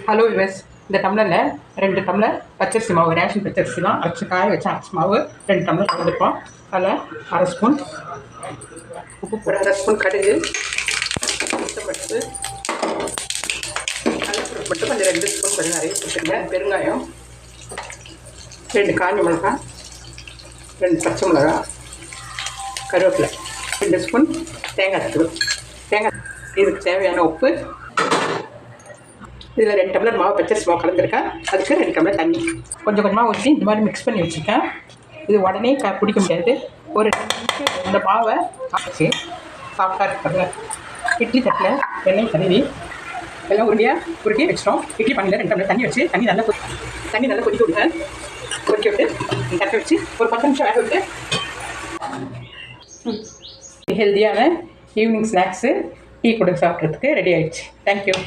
Hello US இந்த டம்ளரில் 2 tumbler பச்சரிசி மாவு, ரேஷன் பச்சரிசி தான் அரைச்சி காய வச்சு அரைச்சி மாவு 2 டம்ளர் கலந்துப்போம். அதில் அரை ஸ்பூன் உப்பு, ஒரு அரை ஸ்பூன் கடுகு, பருப்பு, கடலைப்பருப்பு மட்டும் கொஞ்சம் 2 ஸ்பூன் கொஞ்சம் நிறைய போட்டுருங்க. பெருங்காயம், 2 காஞ்ச மிளகாய், 2 பச்சை மிளகா, கருவேப்பிலை, 2 ஸ்பூன் தேங்காய் தூள். இதுக்கு தேவையான உப்பு. இதில் 2 டம்ளர் மாவு பச்சரிசி மாவு கலந்துருக்கேன். அதுக்கு 2 டம்ளர் தண்ணி கொஞ்சம் கொஞ்சமாக ஊற்றி இந்த மாதிரி மிக்ஸ் பண்ணி வச்சுருக்கேன். இது உடனே பிடிக்க முடியாது. ஒரு 2 நிமிஷம் இந்த மாவை அரைச்சி சாஃப்டாக இருப்பாங்க. இட்லி தட்டில் எண்ணெய் தடவி எல்லாம் உருட்டி வச்சிட்டோம். இட்லி பண்ணியில் 2 டம்ளர் தண்ணி வச்சு தண்ணி நல்லா கொதிக்க விடுங்க. கொதிக்க விட்டு தட்டை வச்சு ஒரு 10 நிமிஷம் வேக விட்டு ஹெல்த்தியான ஈவினிங் ஸ்நாக்ஸு டீ கூட சாப்பிட்றதுக்கு ரெடி ஆகிடுச்சு. தேங்க்யூ.